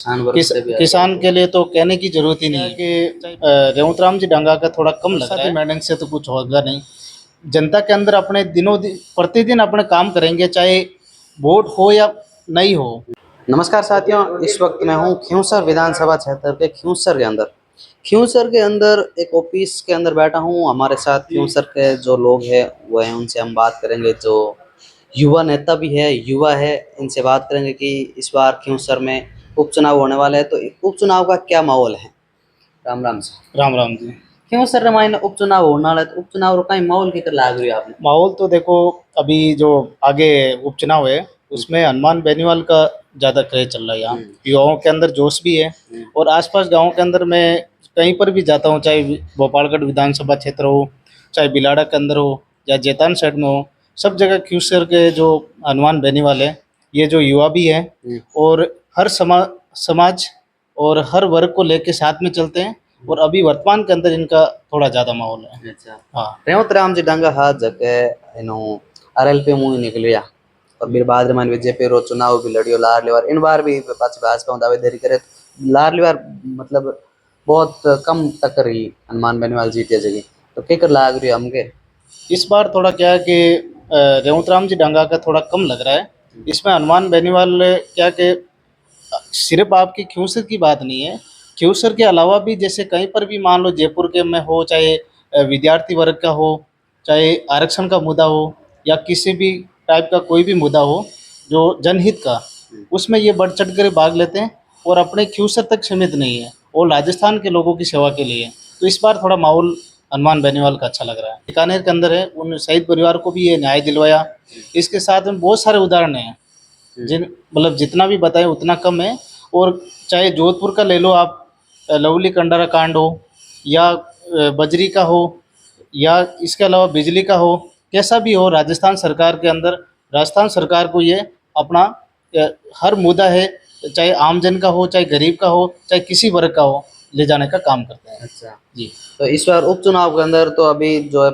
किसान के लिए तो कहने की जरूरत ही नहीं है कि रेवतराम जी डांगा का थोड़ा कम लग रहा है। मैडम से तो कुछ होगा नहीं। जनता के अंदर अपने प्रतिदिन अपने काम करेंगे, चाहे वोट हो या नहीं हो। नमस्कार साथियों, इस वक्त मैं हूँ खियूंसर विधानसभा क्षेत्र के खियूंसर के अंदर एक ऑफिस के अंदर बैठा हूँ। हमारे साथ खियूंसर के जो लोग हैं वो हैं, उनसे हम बात करेंगे। जो युवा नेता भी है, युवा है, इनसे बात करेंगे कि इस बार खियूंसर में उपचुनाव होने वाला है, तो उपचुनाव का क्या माहौल है। राम राम से। राम राम जी। खियूंसर रे मायने उपचुनाव होने वाला है, तो उपचुनाव रो कहीं माहौल की लाग रही है आपने? माहौल तो देखो, अभी जो आगे उपचुनाव है उसमें हनुमान बेनीवाल का ज़्यादा क्रेज चल रहा है। यहाँ युवाओं के अंदर जोश भी है। और आसपास गाँव के अंदर मैं कहीं पर भी जाता हूँ, चाहे भोपालगढ़ विधानसभा क्षेत्र हो, चाहे बिलाड़ा के अंदर हो या जैतान साइड में हो, सब जगह खियूंसर के जो हनुमान बेनीवाल है, ये जो युवा भी है और हर समाज और हर वर्ग को लेके साथ में चलते हैं। और अभी वर्तमान के अंदर इनका थोड़ा ज़्यादा माहौल है। अच्छा हाँ। रेवतराम जी डांगा हाथ जके एनो आरएलपी मुंह निकलिया और फिर बाद में बीजेपी रो चुनाव भी लड़ियो लाडली बार। इन बार भी पाछे भाजपा दावेदारी करे लाडली बार, मतलब बहुत कम टक्कर ही हनुमान बेनीवाल जीते जगह। तो क्या कर लाग रही हमके? इस बार थोड़ा क्या है कि रेवतराम जी डांगा का थोड़ा कम लग रहा है। इसमें हनुमान बेनीवाल क्या कि सिर्फ आपकी खियूंसर की बात नहीं है, खियूंसर के अलावा भी जैसे कहीं पर भी मान लो जयपुर के में हो, चाहे विद्यार्थी वर्ग का हो, चाहे आरक्षण का मुद्दा हो या किसी भी टाइप का कोई भी मुद्दा हो जो जनहित का, उसमें ये बढ़ चढ़ कर भाग लेते हैं। और अपने खियूंसर तक सीमित नहीं है और राजस्थान के लोगों की सेवा के लिए। तो इस बार थोड़ा माहौल हनुमान बेनीवाल का अच्छा लग रहा है। बीकानेर के अंदर है, उन शहीद परिवार को भी ये न्याय दिलवाया। इसके साथ में बहुत सारे उदाहरण हैं जिन मतलब जितना भी बताएं उतना कम है। और चाहे जोधपुर का ले लो आप, लवली कंडारा कांड हो या बजरी का हो या इसके अलावा बिजली का हो, कैसा भी हो, राजस्थान सरकार के अंदर राजस्थान सरकार को ये अपना हर मुद्दा है, चाहे आमजन का हो, चाहे गरीब का हो, चाहे किसी वर्ग का हो, ले जाने का काम करते हैं। अच्छा जी। तो इस बार उपचुनाव के अंदर तो अभी जो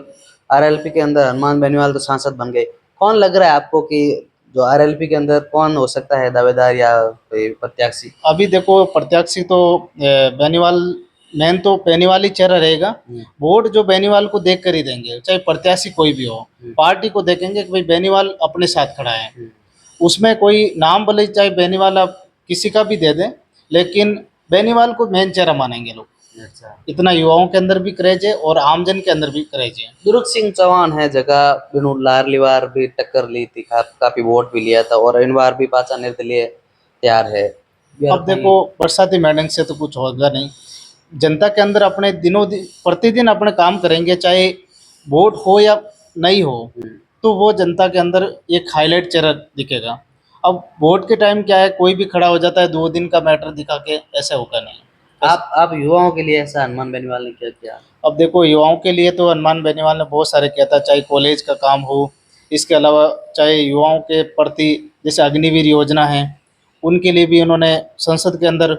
आरएलपी के अंदर हनुमान बेनीवाल तो सांसद बन गए। कौन लग रहा है आपको कि जो आरएलपी के अंदर कौन हो सकता है दावेदार या कोई प्रत्याशी? अभी देखो, प्रत्याशी तो बेनीवाल, मेन तो बेनीवाल ही चेहरा रहेगा। वोट जो बेनीवाल को देख कर ही देंगे, चाहे प्रत्याशी कोई भी हो। पार्टी को देखेंगे कि भाई बेनीवाल अपने साथ खड़ा है। उसमें कोई नाम भले चाहे बेनीवाल आप किसी का भी दे दें, लेकिन बेनीवाल को मेन चेहरा मानेंगे लोग। अच्छा, इतना युवाओं के अंदर भी क्रेज है और आमजन के अंदर भी क्रेज है। दुर्ग सिंह चौहान है जगह बिनु लारली बार भी टक्कर ली थी, काफी वोट भी लिया था और इन बार भी पाचा निर्दलीय तैयार है। अब देखो, बरसाती मैडम से तो कुछ होगा नहीं। जनता के अंदर अपने प्रतिदिन अपने काम करेंगे, चाहे वोट हो या नहीं हो, तो वो जनता के अंदर एक हाईलाइट चेहरा दिखेगा। अब वोट के टाइम क्या है, कोई भी खड़ा हो जाता है 2 दिन का मैटर दिखा के, ऐसा होगा नहीं। आप युवाओं के लिए ऐसा हनुमान बेनीवाल ने क्या किया? अब देखो, युवाओं के लिए तो हनुमान बेनीवाल ने बहुत सारे किया था, चाहे कॉलेज का काम हो, इसके अलावा चाहे युवाओं के प्रति जैसे अग्निवीर योजना है, उनके लिए भी उन्होंने संसद के अंदर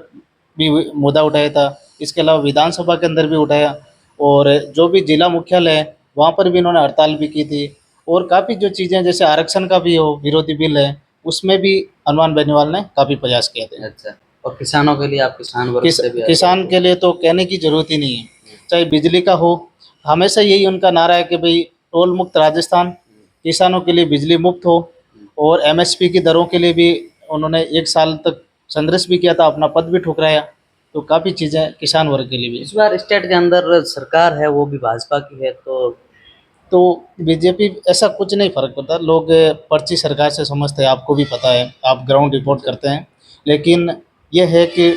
भी मुद्दा उठाया था। इसके अलावा विधानसभा के अंदर भी उठाया। और जो भी जिला मुख्यालय है वहाँ पर भी इन्होंने हड़ताल भी की थी। और काफ़ी जो चीज़ें जैसे आरक्षण का भी हो, विरोधी बिल है, उसमें भी हनुमान बेनीवाल ने काफ़ी प्रयास किए थे। अच्छा, और किसानों के लिए आप किसान वर्ग से भी किसान के लिए तो कहने की ज़रूरत ही नहीं है। चाहे बिजली का हो, हमेशा यही उनका नारा है कि भाई टोल मुक्त राजस्थान, किसानों के लिए बिजली मुफ्त हो। और एमएसपी की दरों के लिए भी उन्होंने 1 साल तक संघर्ष भी किया था, अपना पद भी ठुकराया। तो काफ़ी चीज़ें किसान वर्ग के लिए भी। इस बार स्टेट के अंदर सरकार है वो भी भाजपा की है, तो बीजेपी ऐसा कुछ नहीं फर्क पड़ता। लोग पर्ची सरकार से समझते हैं, आपको भी पता है, आप ग्राउंड रिपोर्ट करते हैं। लेकिन यह है कि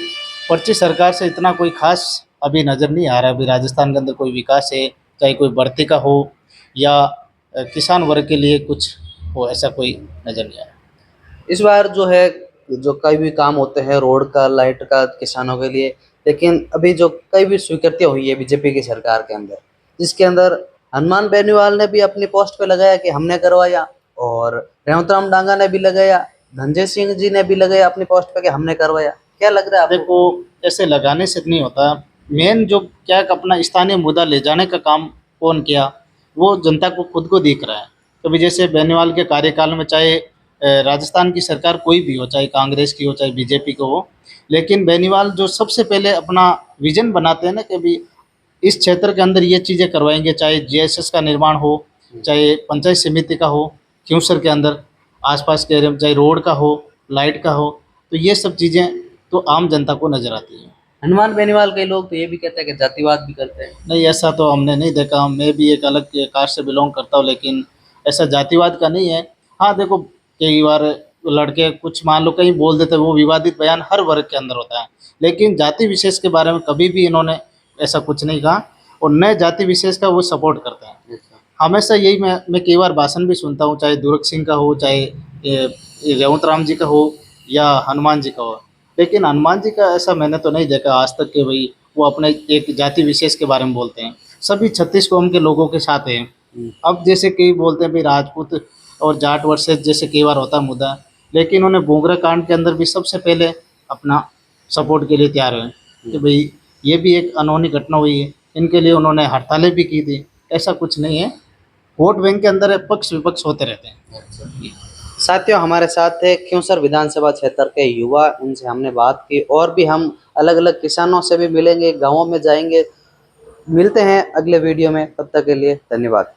पर्ची सरकार से इतना कोई खास अभी नज़र नहीं आ रहा। अभी राजस्थान के अंदर कोई विकास है, चाहे कोई बढ़ती का हो या किसान वर्ग के लिए कुछ हो, ऐसा कोई नज़र नहीं आ रहा। इस बार जो है जो कई भी काम होते हैं रोड का, लाइट का, किसानों के लिए, लेकिन अभी जो कई भी स्वीकृतियां हुई है बीजेपी की सरकार के अंदर, जिसके अंदर हनुमान बेनीवाल ने भी अपनी पोस्ट पे लगाया कि हमने करवाया, और रेवतराम डांगा ने भी लगाया, धनंजय सिंह जी ने भी लगाया अपनी पोस्ट पे कि हमने करवाया। क्या लग रहा है आपको? देखो, ऐसे लगाने से नहीं होता। मेन जो क्या है, अपना स्थानीय मुद्दा ले जाने का काम कौन किया, वो जनता को खुद को दिख रहा है। कभी जैसे बेनीवाल के कार्यकाल में चाहे राजस्थान की सरकार कोई भी हो, चाहे कांग्रेस की हो चाहे बीजेपी की हो, लेकिन बेनीवाल जो सबसे पहले अपना विजन बनाते हैं ना कि भाई इस क्षेत्र के अंदर ये चीज़ें करवाएंगे, चाहे जीएसएस का निर्माण हो, चाहे पंचायत समिति का हो, क्यूसर के अंदर आसपास के एरिया में, चाहे रोड का हो, लाइट का हो, तो ये सब चीज़ें तो आम जनता को नज़र आती हैं। हनुमान बेनीवाल के लोग तो ये भी कहते हैं कि जातिवाद भी करते हैं। नहीं, ऐसा तो हमने नहीं देखा। मैं भी एक अलग कास्ट से बिलोंग करता हूँ, लेकिन ऐसा जातिवाद का नहीं है। हाँ, देखो कई बार लड़के कुछ मान लो कहीं बोल देते हैं, वो विवादित बयान हर वर्ग के अंदर होता है, लेकिन जाति विशेष के बारे में कभी भी इन्होंने ऐसा कुछ नहीं कहा और न जाति विशेष का वो सपोर्ट करते हैं। हमेशा यही मैं कई बार भाषण भी सुनता हूँ, चाहे दुर्ग सिंह का हो, चाहे ये रेवंत राम जी का हो या हनुमान जी का हो, लेकिन हनुमान जी का ऐसा मैंने तो नहीं देखा आज तक कि भाई वो अपने एक जाति विशेष के बारे में बोलते हैं। सभी 36 कौम के लोगों के साथ हैं। अब जैसे कई बोलते हैं भाई राजपूत और जाट वर्सेस जैसे कई बार होता है मुद्दा, लेकिन उन्हें बोगरा कांड के अंदर भी सबसे पहले अपना सपोर्ट के लिए तैयार हुए कि भाई ये भी एक अनहोनी घटना हुई है, इनके लिए उन्होंने हड़तालें भी की थी। ऐसा कुछ नहीं है, वोट बैंक के अंदर पक्ष विपक्ष होते रहते हैं। साथियों, हमारे साथ थे क्यूंसर विधानसभा क्षेत्र के युवा, उनसे हमने बात की और भी हम अलग अलग किसानों से भी मिलेंगे, गाँवों में जाएंगे। मिलते हैं अगले वीडियो में, तब तक के लिए धन्यवाद।